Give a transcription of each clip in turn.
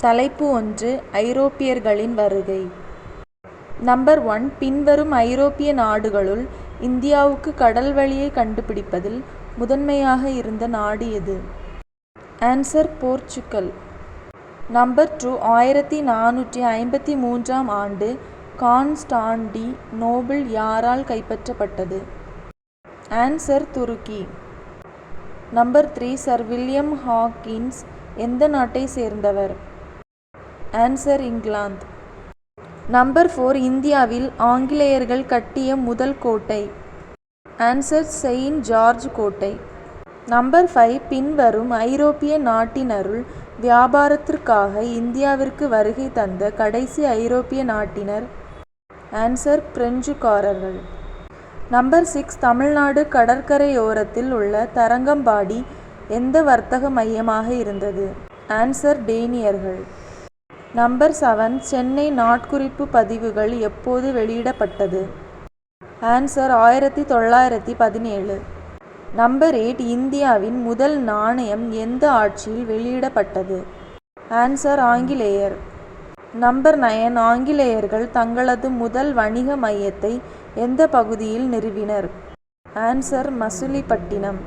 தலைப்பு 1 ஐரோப்பியர்களின் வருகை. நம்பர் 1 பின்வரும் ஐரோப்பிய நாடுகளுள் இந்தியாவுக்கு கடல் வழியை கண்டுபிடிப்பதில் முதன்மையாக இருந்த நாடு எது? Answer Portugal. நம்பர் 2 1453ஆம் ஆண்டு கான்ஸ்டாண்டி நோபிள் யாரால் கைப்பற்றப்பட்டது? ஆன்சர் துருக்கி. நம்பர் 3 சர் வில்லியம் ஹாக்கின்ஸ் எந்த நாட்டை சேர்ந்தவர்? ஆன்சர் இங்கிலாந்து. நம்பர் 4 இந்தியாவில் ஆங்கிலேயர்கள் கட்டிய முதல் கோட்டை? ஆன்சர் செயின்ட் ஜார்ஜ் கோட்டை. நம்பர் 5 பின்வரும் ஐரோப்பிய நாட்டினருள் வியாபாரத்திற்காக இந்தியாவிற்கு வருகை தந்த கடைசி ஐரோப்பிய நாட்டினர்? ஆன்சர் பிரெஞ்சுக்காரர்கள். நம்பர் 6 தமிழ்நாடு கடற்கரையோரத்தில் உள்ள தரங்கம்பாடி எந்த வர்த்தக மையமாக இருந்தது? ஆன்சர் டேனியர்கள். நம்பர் 7 சென்னை நாட்குறிப்பு பதிவுகள் எப்போது வெளியிடப்பட்டது? ஆன்சர் 1917. நம்பர் 8 இந்தியாவின் முதல் நாணயம் எந்த ஆட்சியில் வெளியிடப்பட்டது? ஆன்சர் ஆங்கிலேயர். நம்பர் 9 ஆங்கிலேயர்கள் தங்களது முதல் வணிக மையத்தை எந்த பகுதியில் நிறுவினர்? ஆன்சர் மசுலிப்பட்டினம்.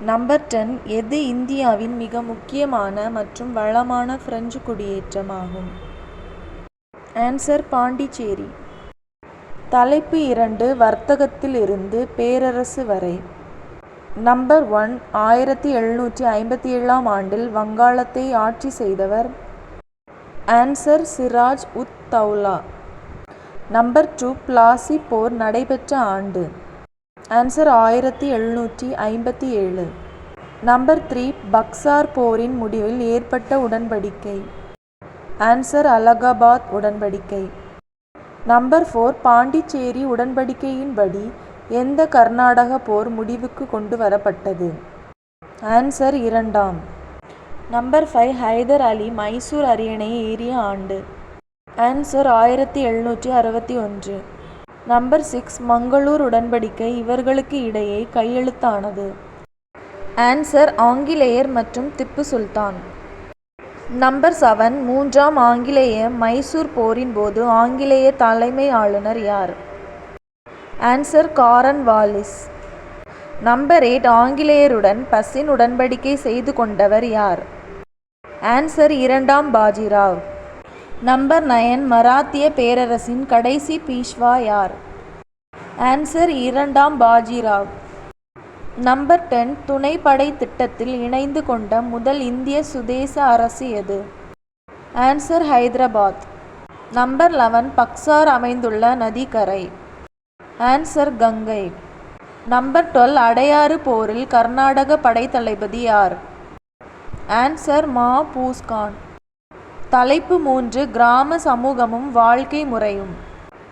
நம்பர் 10 எது இந்தியாவின் மிக முக்கியமான மற்றும் வளமான பிரெஞ்சு குடியேற்றமாகும்? ஆன்சர் பாண்டிச்சேரி. தலைப்பு 2 வர்த்தகத்தில் இருந்து பேரரசு வரை. நம்பர் 1 1757ஆம் ஆண்டில் வங்காளத்தை ஆட்சி செய்தவர்? ஆன்சர் சிராஜ் உத் தௌலா. நம்பர் 2 பிளாசி போர் நடைபெற்ற ஆண்டு? ஆன்சர் 1757. நம்பர் 3 பக்சார் போரின் முடிவில் ஏற்பட்ட உடன்படிக்கை? ஆன்சர் அலகாபாத் உடன்படிக்கை. நம்பர் 4 பாண்டிச்சேரி உடன்படிக்கையின்படி எந்த கர்நாடக போர் முடிவுக்கு கொண்டு வரப்பட்டது? ஆன்சர் 2ஆம். நம்பர் 5 ஹைதர் அலி மைசூர் அரியணையை ஏறிய ஆண்டு? ஆன்சர் 1761. நம்பர் 6 மங்களூர் உடன்படிக்கை இவர்களுக்கு இடையே கையெழுத்தானது? ஆன்சர் ஆங்கிலேயர் மற்றும் திப்பு சுல்தான். நம்பர் 7 மூன்றாம் ஆங்கிலேய மைசூர் போரின் போது ஆங்கிலேய தலைமை ஆளுநர் யார்? ஆன்சர் காரன் வாலிஸ். நம்பர் 8 ஆங்கிலேயருடன் பசின் உடன்படிக்கை செய்து கொண்டவர் யார்? ஆன்சர் 2ஆம் பாஜிராவ். நம்பர் 9 மராத்திய பேரரசின் கடைசி பீஷ்வா யார்? ஆன்சர் 2ஆம் பாஜிராவ். நம்பர் 10 துணைப்படை திட்டத்தில் இணைந்து கொண்ட முதல் இந்திய சுதேச அரசு எது? ஆன்சர் ஹைதராபாத். நம்பர் 11 பக்சார் அமைந்துள்ள நதிக்கரை? ஆன்சர் கங்கை. நம்பர் 12 அடையாறு போரில் கர்நாடக படைத்தளபதி யார்? ஆன்சர் மா பூஸ்கான். தலைப்பு 3 கிராம சமூகமும் வாழ்க்கை முறையும்.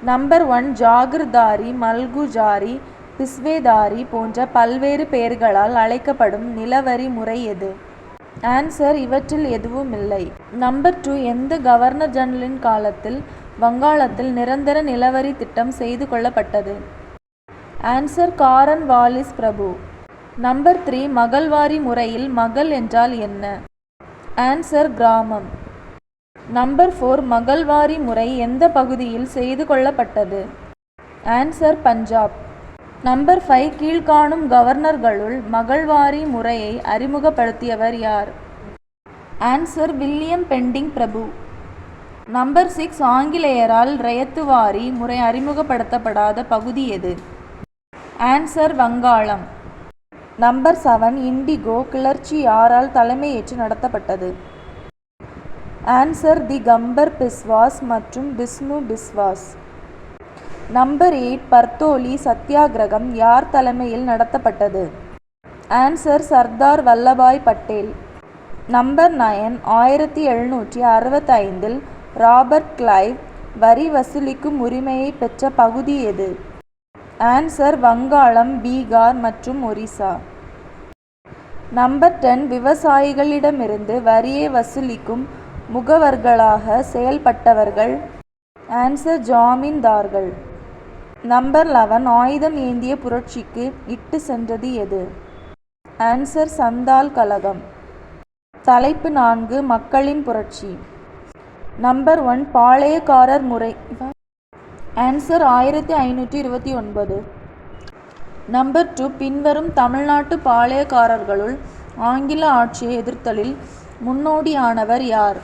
நம்பர் 1 ஜாகிர்தாரி மல்குஜாரி பிஸ்வேதாரி போன்ற பல்வேறு பெயர்களால் அழைக்கப்படும் நிலவரி முறை எது? ஆன்சர் இவற்றில் எதுவுமில்லை. நம்பர் 2 எந்த கவர்னர் ஜெனரலின் காலத்தில் வங்காளத்தில் நிரந்தர நிலவரி திட்டம் செய்து கொள்ளப்பட்டது? ஆன்சர் காரன் வாலிஸ் பிரபு. நம்பர் 3 மகள்வாரி முறையில் மகள் என்றால் என்ன? ஆன்சர் கிராமம். நம்பர் 4 மகள்வாரி முறை எந்த பகுதியில் செய்து கொள்ளப்பட்டது? ஆன்சர் பஞ்சாப். நம்பர் 5 கீழ்காணும் கவர்னர்களுள் மகள்வாரி முறையை அறிமுகப்படுத்தியவர் யார்? ஆன்சர் வில்லியம் பெண்டிங் பிரபு. நம்பர் 6 ஆங்கிலேயரால் ரயத்துவாரி முறை அறிமுகப்படுத்தப்படாத பகுதி எது? ஆன்சர் வங்காளம். நம்பர் 7 இண்டிகோ கிளர்ச்சி யாரால் தலைமையேற்று நடத்தப்பட்டது? ஆன்சர் திகம்பர் பிஸ்வாஸ் மற்றும் விஷ்ணு பிஸ்வாஸ். நம்பர் 8 பர்தோலி சத்தியாகிரகம் யார் தலைமையில் நடத்தப்பட்டது? ஆன்சர் சர்தார் வல்லபாய் பட்டேல். நம்பர் 9 1765இல் ராபர்ட் கிளைவ் வரி வசூலிக்கும் உரிமையை பெற்ற பகுதி எது? ஆன்சர் வங்காளம் பீகார் மற்றும் ஒரிசா. நம்பர் 10 விவசாயிகளிடமிருந்து வரியை வசூலிக்கும் முகவர்களாக செயல்பட்டவர்கள்? ஆன்சர் ஜாமீன்தார்கள். நம்பர் 11 ஆயுதம் ஏந்திய புரட்சிக்கு இட்டு சென்றது எது? ஆன்சர் சந்தால் கழகம். தலைப்பு 4 மக்களின் புரட்சி. நம்பர் 1 பாளையக்காரர் முறை. ஆன்சர் 1529. நம்பர் 2 பின்வரும் தமிழ்நாட்டு பாளையக்காரர்களுள் ஆங்கில ஆட்சியை எதிர்த்தலில் முன்னோடியானவர் யார்?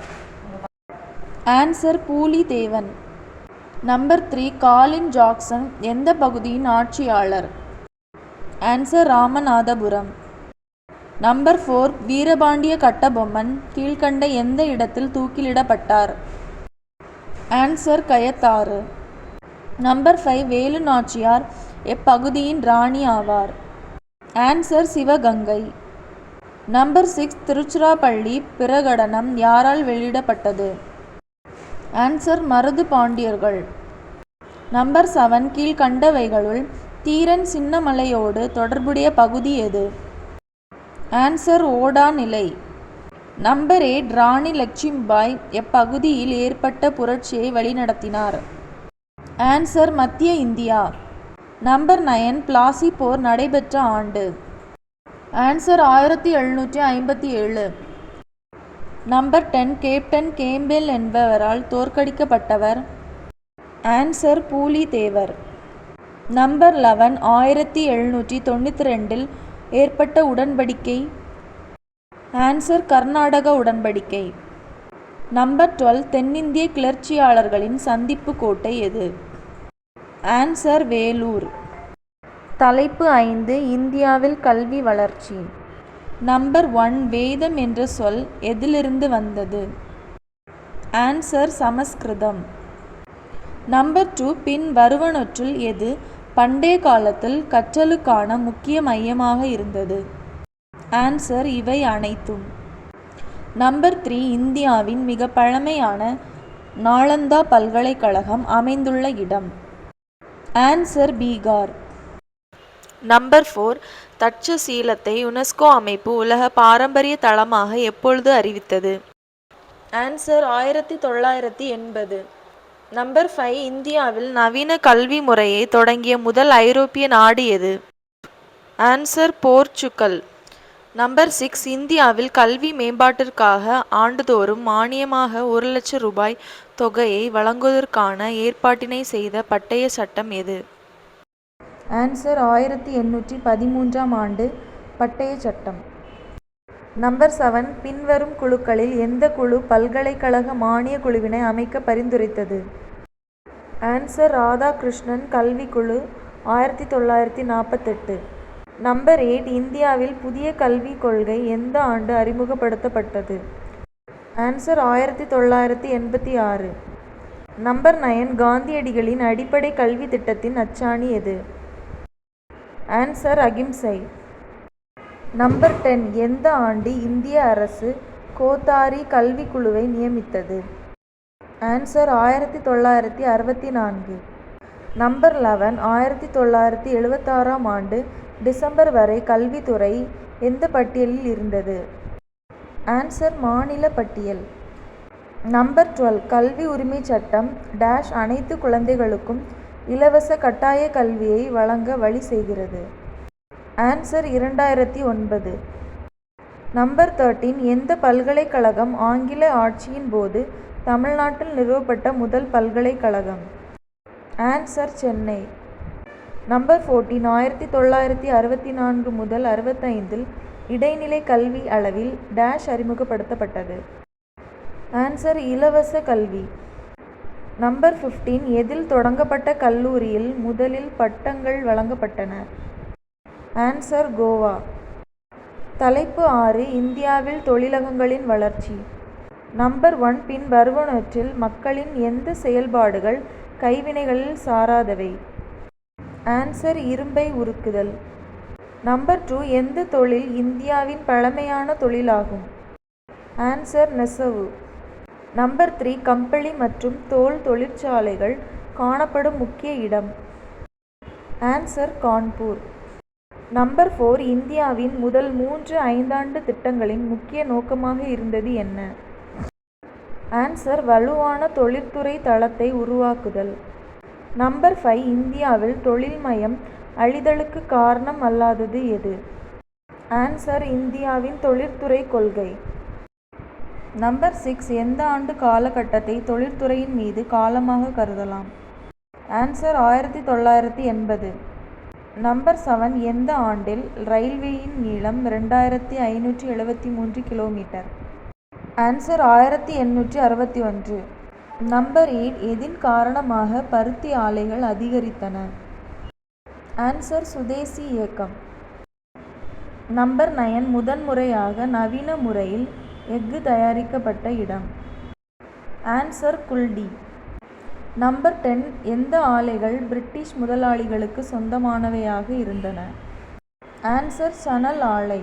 ஆன்சர் பூலிதேவன். நம்பர் 3 காலின் ஜாக்சன் எந்த பகுதியின் ஆட்சியாளர்? ஆன்சர் ராமநாதபுரம். நம்பர் 4 வீரபாண்டிய கட்டபொம்மன் கீழ்க்கண்ட எந்த இடத்தில் தூக்கிலிடப்பட்டார்? ஆன்சர் கயத்தாறு. நம்பர் 5 வேலு நாச்சியார் எப்பகுதியின் ராணி ஆவார்? ஆன்சர் சிவகங்கை. நம்பர் 6 திருச்சிராப்பள்ளி பிரகடனம் யாரால் வெளியிடப்பட்டது? ஆன்சர் மருது பாண்டியர்கள். நம்பர் 7 கீழ்க்கண்டவைகளுள் தீரன் சின்னமலையோடு தொடர்புடைய பகுதி எது? ஆன்சர் ஓடா நிலை. நம்பர் 8 ராணி லட்சுமிபாய் எப்பகுதியில் ஏற்பட்ட புரட்சியை வழிநடத்தினார்? ஆன்சர் மத்திய இந்தியா. நம்பர் 9 பிளாசி போர் நடைபெற்ற ஆண்டு? ஆன்சர் 1757. நம்பர் 10 கேப்டன் கேம்பெல் என்பவரால் தோற்கடிக்கப்பட்டவர்? ஆன்சர் பூலிதேவர். நம்பர் 11 1792 ஏற்பட்ட உடன்படிக்கை? ஆன்சர் கர்நாடக உடன்படிக்கை. நம்பர் 12 தென்னிந்திய கிளர்ச்சியாளர்களின் சந்திப்பு கோட்டை எது? ஆன்சர் வேலூர். தலைப்பு 5 இந்தியாவில் கல்வி வளர்ச்சி. நம்பர் 1 வேதம் என்ற சொல் எதிலிருந்து வந்தது? ஆன்சர் சமஸ்கிருதம். நம்பர் 2 பின் வருவனவற்றுள் எது பண்டைய காலத்தில் கற்றலுக்கான முக்கிய மையமாக இருந்தது? ஆன்சர் இவை அனைத்தும். நம்பர் 3 இந்தியாவின் மிக பழமையான நாளந்தா பல்கலைக்கழகம் அமைந்துள்ள இடம்? ஆன்சர் பீகார். நம்பர் 4 தட்சசீலத்தை யுனெஸ்கோ அமைப்பு உலக பாரம்பரிய தளமாக எப்பொழுது அறிவித்தது? ஆன்சர் 1980. நம்பர் 5 இந்தியாவில் நவீன கல்வி முறையை தொடங்கிய முதல் ஐரோப்பிய நாடு எது? Answer Portugal. நம்பர் 6 இந்தியாவில் கல்வி மேம்பாட்டிற்காக ஆண்டுதோறும் மானியமாக 1 லட்சம் ரூபாய் தொகையை வழங்குவதற்கான ஏற்பாட்டினை செய்த பட்டய சட்டம் எது? ஆன்சர் 1813 ஆண்டு பட்டய சட்டம். நம்பர் 7 பின்வரும் குழுக்களில் எந்த குழு பல்கலைக்கழக மானிய குழுவினை அமைக்க பரிந்துரைத்தது? ஆன்சர் ராதாகிருஷ்ணன் கல்விக்குழு 1948. நம்பர் 8 இந்தியாவில் புதிய கல்விக் கொள்கை எந்த ஆண்டு அறிமுகப்படுத்தப்பட்டது? ஆன்சர் 1986. நம்பர் 9 காந்தியடிகளின் அடிப்படை கல்வி திட்டத்தின் அச்சாணி எது? ஆன்சர் அகிம்சை. நம்பர் 10 எந்த ஆண்டு இந்திய அரசு கோத்தாரி கல்விக்குழுவை நியமித்தது? ஆன்சர் 1964. நம்பர் 11 1976 ஆண்டு டிசம்பர் வரை கல்வித்துறை எந்த பட்டியலில் இருந்தது? ஆன்சர் மாநில பட்டியல். நம்பர் 12 கல்வி உரிமை சட்டம் டேஷ் அனைத்து குழந்தைகளுக்கும் இலவச கட்டாய கல்வியை வழங்க வழி செய்கிறது? ஆன்சர் 2009. நம்பர் 13 எந்த பல்கலைக்கழகம் ஆங்கில ஆட்சியின் போது தமிழ்நாட்டில் நிறுவப்பட்ட முதல் பல்கலைக்கழகம்? ஆன்சர் சென்னை. நம்பர் 14 1964 முதல் 65 இடைநிலை கல்வி அளவில் டேஷ் அறிமுகப்படுத்தப்பட்டது? ஆன்சர் இலவச கல்வி. நம்பர் 15 எதில் தொடங்கப்பட்ட கல்லூரியில் முதலில் பட்டங்கள் வழங்கப்பட்டன? ஆன்சர் கோவா. தலைப்பு 6 இந்தியாவில் தொழிலகங்களின் வளர்ச்சி. நம்பர் 1 பின் வருவனவற்றில் மக்களின் எந்த செயல்பாடுகள் கைவினைகளில் சாராதவை? ஆன்சர் இரும்பை உருக்குதல். நம்பர் 2 எந்த தொழில் இந்தியாவின் பழமையான தொழிலாகும்? ஆன்சர் நெசவு. நம்பர் 3 கம்பளி மற்றும் தோல் தொழிற்சாலைகள் காணப்படும் முக்கிய இடம்? ஆன்சர் கான்பூர். நம்பர் 4 இந்தியாவின் முதல் 3 ஐந்தாண்டு திட்டங்களின் முக்கிய நோக்கமாக இருந்தது என்ன? ஆன்சர் வலுவான தொழிற்துறை தளத்தை உருவாக்குதல். நம்பர் 5 இந்தியாவில் தொழில்மயம் அழிதலுக்கு காரணம் அல்லாதது எது? ஆன்சர் இந்தியாவின் தொழிற்துறை கொள்கை. நம்பர் 6 எந்த ஆண்டு காலகட்டத்தை தொழிற்துறையின் மீது காலமாக கருதலாம்? ஆன்சர் 1980. நம்பர் 7 எந்த ஆண்டில் ரயில்வேயின் நீளம் 2573 கிலோமீட்டர்? ஆன்சர் 1861. நம்பர் 8 எதின் காரணமாக பருத்தி ஆலைகள் அதிகரித்தன? ஆன்சர் சுதேசி இயக்கம். நம்பர் 9 முதன்முறையாக நவீன முறையில் எஃகு தயாரிக்கப்பட்ட இடம்? ஆன்சர் குல்டி. நம்பர் 10 எந்த ஆலைகள் பிரிட்டிஷ் முதலாளிகளுக்கு சொந்தமானவையாக இருந்தன? ஆன்சர் சணல் ஆலை.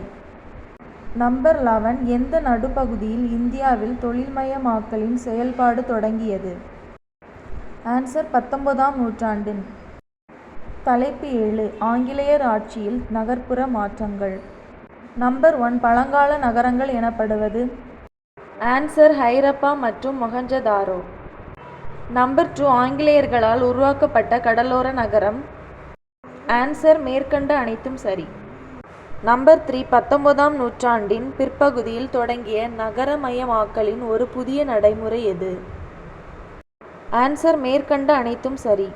நம்பர் 11 எந்த நடுப்பகுதியில் இந்தியாவில் தொழில்மயமாக்கலின் செயல்பாடு தொடங்கியது? ஆன்சர் 19ஆம் நூற்றாண்டின். தலைப்பு 7 ஆங்கிலேயர் ஆட்சியில் நகர்ப்புற மாற்றங்கள். நம்பர் 1 பழங்கால நகரங்கள் எனப்படுவது? ஆன்சர் ஹைரப்பா மற்றும் மொஹஞ்சதாரோ. நம்பர் 2 ஆங்கிலேயர்களால் உருவாக்கப்பட்ட கடலோர நகரம்? ஆன்சர் மேற்கண்ட அனைத்தும் சரி. நம்பர் 3 19ஆம் நூற்றாண்டின் பிற்பகுதியில் தொடங்கிய நகரமயமாக்கலின் ஒரு புதிய நடைமுறை எது? ஆன்சர் மேற்கண்ட அனைத்தும் சரி.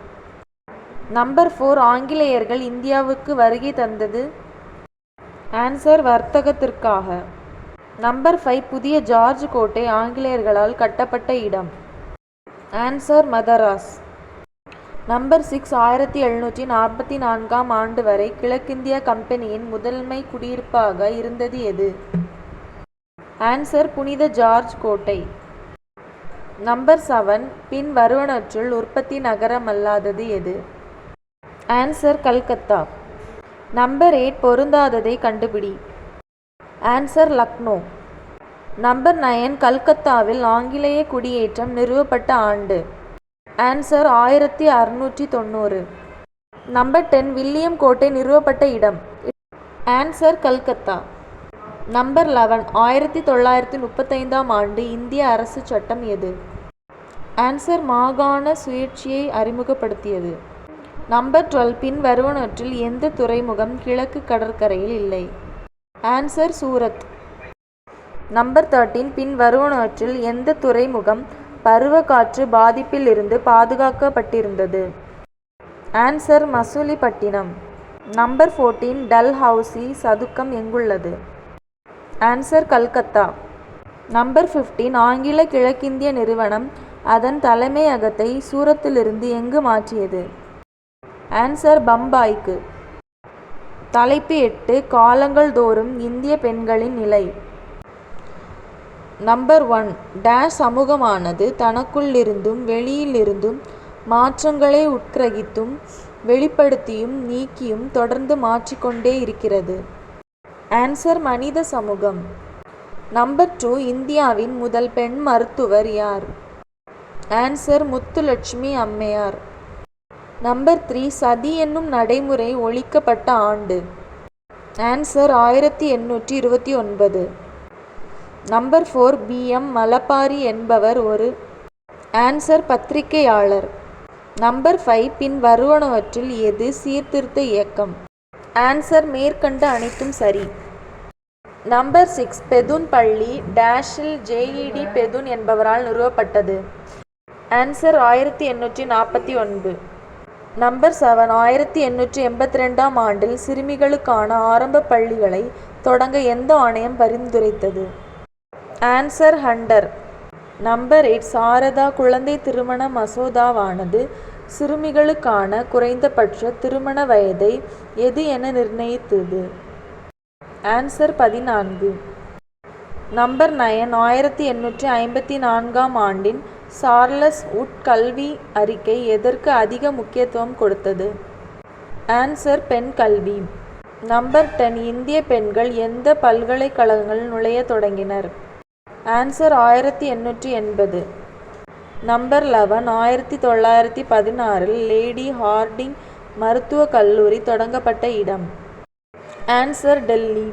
நம்பர் 4 ஆங்கிலேயர்கள் இந்தியாவுக்கு வருகை தந்தது? ஆன்சர் வர்த்தகத்திற்காக. நம்பர் 5 புதிய ஜார்ஜ் கோட்டை ஆங்கிலேயர்களால் கட்டப்பட்ட இடம்? ஆன்சர் மதராஸ். நம்பர் 6 1744ஆம் ஆண்டு வரை கிழக்கிந்திய கம்பெனியின் முதன்மை குடியிருப்பாக இருந்தது எது? ஆன்சர் புனித ஜார்ஜ் கோட்டை. நம்பர் 7 பின் வருவனவற்றுள் உற்பத்தி நகரமல்லாதது எது? ஆன்சர் கல்கத்தா. நம்பர் 8 பொருந்தாததை கண்டுபிடி. ஆன்சர் லக்னோ. நம்பர் 9 கல்கத்தாவில் ஆங்கிலேய குடியேற்றம் நிறுவப்பட்ட ஆண்டு? ஆன்சர் 1690. நம்பர் 10 வில்லியம் கோட்டை நிறுவப்பட்ட இடம்? ஆன்சர் கல்கத்தா. நம்பர் 11 1935ஆம் ஆண்டு இந்திய அரசு சட்டம் எது? ஆன்சர் மாகாண சுயாட்சியை அறிமுகப்படுத்தியது. நம்பர் 12 பின் வருவனவற்றில் எந்த துறைமுகம் கிழக்கு கடற்கரையில் இல்லை? ஆன்சர் சூரத். நம்பர் 13 பின் வருவனவற்றில் எந்த துறைமுகம் பருவக்காற்று பாதிப்பில் இருந்து பாதுகாக்கப்பட்டிருந்தது? ஆன்சர் மசூலிப்பட்டினம். நம்பர் 14 டல்ஹவுசி சதுக்கம் எங்குள்ளது? ஆன்சர் கல்கத்தா. நம்பர் 15 ஆங்கில கிழக்கிந்திய நிறுவனம் அதன் தலைமையகத்தை சூரத்திலிருந்து எங்கு மாற்றியது? ஆன்சர் பம்பாய்க்கு. தலைப்பு 8 காலங்கள் தோறும் இந்திய பெண்களின் நிலை. நம்பர் 1 டேஷ் சமூகமானது தனக்குள்ளிருந்தும் வெளியிலிருந்தும் மாற்றங்களை உட்கிரகித்தும் வெளிப்படுத்தியும் நீக்கியும் தொடர்ந்து மாற்றிக்கொண்டே இருக்கிறது? ஆன்சர் மனித சமூகம். நம்பர் 2 இந்தியாவின் முதல் பெண் மருத்துவர் யார்? ஆன்சர் முத்துலட்சுமி அம்மையார். நம்பர் 3 சதி என்னும் நடைமுறை ஒழிக்கப்பட்ட ஆண்டு? ஆன்சர் 1829. நம்பர் 4 BM மலபாரி என்பவர் ஒரு? ஆன்சர் பத்திரிகையாளர். நம்பர் 5 பின் வருவனவற்றில் எது சீர்திருத்த இயக்கம்? ஆன்சர் மேற்கண்ட அனைத்தும் சரி. நம்பர் 6 பெதுன் பள்ளி டேஷில் JED பெதுன் என்பவரால் நிறுவப்பட்டது? ஆன்சர் 1849. நம்பர் 7 1882ஆம் ஆண்டில் சிறுமிகளுக்கான ஆரம்ப பள்ளிகளை தொடங்க எந்த ஆணையம் பரிந்துரைத்தது? Answer Hunter. நம்பர் 8 சாரதா குழந்தை திருமண மசோதாவானது சிறுமிகளுக்கான குறைந்தபட்ச திருமண வயதை எது என நிர்ணயித்தது? ஆன்சர் 14. நம்பர் 9 1854ஆம் ஆண்டின் சார்லஸ் வுட் கல்வி அறிக்கை எதற்கு அதிக முக்கியத்துவம் கொடுத்தது? ஆன்சர் பெண் கல்வி. நம்பர் 10 இந்திய பெண்கள் எந்த பல்கலைக்கழகங்களில் நுழைய தொடங்கினர்? ஆன்சர் 1880. நம்பர் 11 1916இல் லேடி ஹார்டிங் மருத்துவக் கல்லூரி தொடங்கப்பட்ட இடம்? ஆன்சர் டெல்லி.